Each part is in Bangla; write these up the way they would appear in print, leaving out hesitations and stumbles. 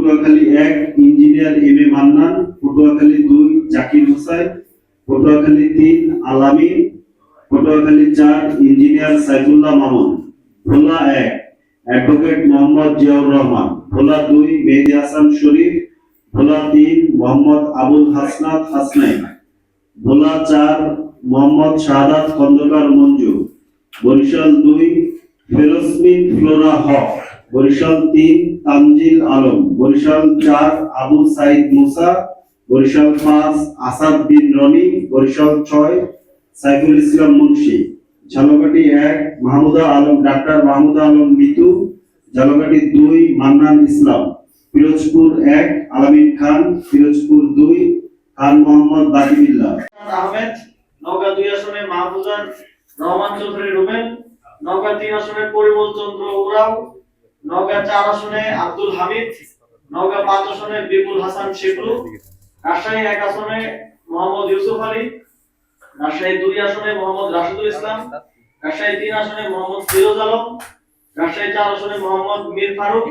Patuakhali 1 engineer M A Mannan, Patuakhali 2 Zakir Hossain, Patuakhali 3 আলামিন, পটুয়াখালী 4 ইঞ্জিনিয়ার সাইফুল্লাহ মামুন, ভোলা 1 অ্যাডভোকেট মোহাম্মদ জিয়াউর রহমান, ভোলা 2 মেহেদী হাসান শরীফ, ভোলা 3 মোহাম্মদ আবুল হাসনাত হাসনাইন, ভোলা 4 মোহাম্মদ শাহাদাত খন্দকার মঞ্জু, বরিশাল 2 ফেরোজমিন ফ্লোরা হক, বরিশাল 3 তানজিল আলম, বরিশাল 4 আবু সাইদ মুসা, বরিশাল 5 আসাদ বিন রনি, বরিশাল 6 সাইফুল ইসলাম মুন্সি, ঝালকাঠি 1 মাহমুদা আলম ডাক্তার মাহমুদা আলম মিতু, ঝালকাঠি 2 মান্নান ইসলাম, পিরোজপুর 1 আলামিন খান, পিরোজপুর 2 খান মোহাম্মদ বাকিবিল্লাহ আহমেদ, নওগাঁ 2 আসনে মাহফুজার রহমান চৌধুরী রুবেল, নওগাঁ 3 আসনে পরিমল চন্দ্র উরাও, নওগাঁ 4 আসনে আব্দুল হামিদ, নওগাঁ 5 আসনে বিপুল হাসান শিবলু, রাজশাহী 1 আসনে মোহাম্মদ ইউসুফ আলী, রাজশাহী 2 আসনে মোহাম্মদ রাশিদুল ইসলাম, রাজশাহী 3 আসনে মোহাম্মদ ফিরোজ আলম, রাজশাহী 4 আসনে মোহাম্মদ মীর ফারুক,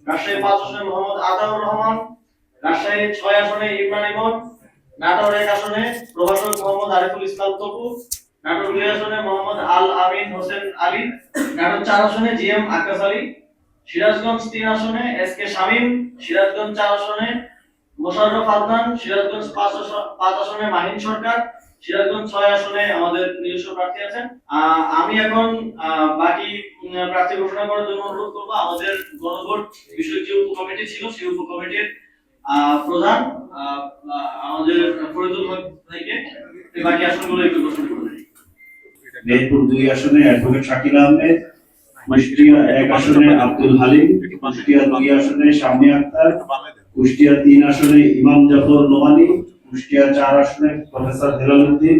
রাজশাহী 5 আসনে মোহাম্মদ আতাউর রহমান, রাজশাহী 6 আসনে ইমরান ইমন, নাটোর 1 আসনে প্রভাষক মোহাম্মদ আরিফুল ইসলাম তপু, নাটোর 2 আসনে মোহাম্মদ আল আমিন হোসেন আলী, নাটোর 4 আসনে জিএম আকাশ আলী, সিরাজগঞ্জ 3 আসনে এসকে শামীম, সিরাজগঞ্জ 4 আসনে মোশাররফ আদনান, সিরাজগঞ্জ 5 আসনে মাহিন সরকার, সিরাজগঞ্জ 6 আসনে আমাদের নিজস্ব প্রার্থী আছেন। আমি এখন বাকি প্রার্থী ঘোষণা করার জন্য অনুরোধ করব আমাদের গণভোট বিষয়ক যে উপকমিটি ছিল সেই উপকমিটির প্রধান আমাদের ফরিদুল হক ভাইকে বাকি আসনগুলো একটু ঘোষণা করবেন। মেহেরপুর 2 আসনে অ্যাডভোকেট শাকিল আহমেদ, কুষ্টিয়া 1 আসনে আব্দুল হালিম, কুষ্টিয়া 2 আসনে শামী আক্তার, কুষ্টিয়া 3 আসনে ইমাম জাফর নোমানী, কুষ্টিয়া 4 আসনে প্রফেসর হেলালুদ্দিন,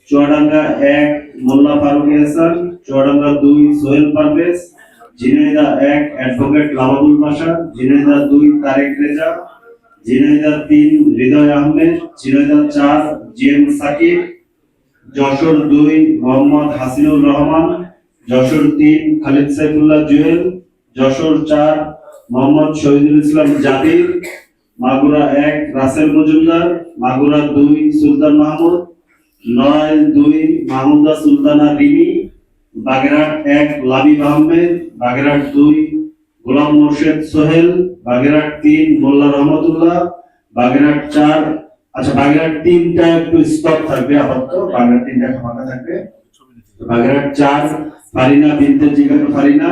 চুয়াডাঙ্গা 1 মোল্লা ফারুক হাসান, চুয়াডাঙ্গা 2 সোহেল পারভেজ, ঝিনাইদহ 1 অ্যাডভোকেট লামাবুল বাশার, ঝিনাইদহ 2 তারেক রেজা, ঝিনাইদহ 3 হৃদয় আহমেদ, ঝিনাইদহ 4 জিএম সাকিব, যশোর 2 মোহাম্মদ হাসিনুর রহমান, যশোর 3 খালিদ সাইফুল্লাহ জুয়েল, যশোর 4 মোহাম্মদ শহীদুল ইসলাম জাবির, মাগুরা 1 রাসেল মজুমদার, মাগুরা 2 সুলতান মাহমুদ, নড়াইল 2 মাহমুদা সুলতানা রিমি, বাগেরহাট 1 লাবিব আহমেদ, বাগেরহাট 2 গোলাম মোর্শেদ সোহেল, বাগেরহাট 3 মোল্লা রহমতুল্লাহ, বাগেরহাট 4 আচ্ছা বাগেরহাট 3টা একটু স্টপ থাকবে আপাতত, বাগেরহাট 3টা ফাঁকা থাকবে। বাগেরহাট 4 ফারিনা বিনতে জিগার ফারিনা,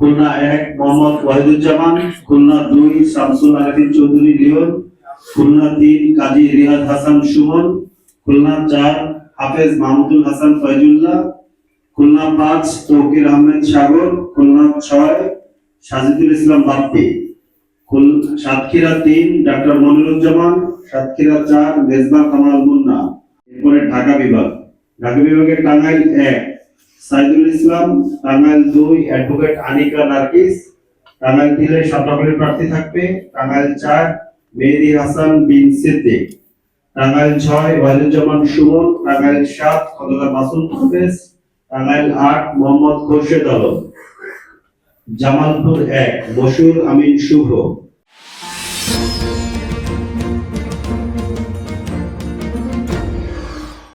খুলনা 1 মোহাম্মদ ওয়াহিদুজ্জামান, খুলনা 2 শামসুল আলাদিন চৌধুরী লিওন, খুলনা 3 কাজী রিয়াদ হাসান সুমন, খুলনা 4 হাফেজ মাহমুদুল হাসান ফয়জুল্লাহ, খুলনা 5 তৌকির আহমেদ সাগর, খুলনা 6 সাজিদুল ইসলাম বাপ্পি, সাতক্ষীরা 3 ডাক্তার মনিরুজ্জামান, সাতক্ষীরা 4 মেজবা কামাল মুন্না। এরপরে ঢাকা বিভাগ, ঢাকা বিভাগের টাঙ্গাইল 1 সাইদুল ইসলাম, টাঙ্গাইল 2 অ্যাডভোকেট আনিকা নার্গিস, টাঙ্গাইল 3 সাতবাড়ির প্রার্থী থাকবে, টাঙ্গাইল 4 মেহেদী হাসান বিন সিদ্দিক, টাঙ্গাইল 6 ওয়াহিদুজ্জামান সুমন, টাঙ্গাইল 7 খন্দকার মাসুদ পারভেজ, টাঙ্গাইল 8 মোহাম্মদ খোরশেদ আলম, জামালপুর 1 বশির আমিন শুভ,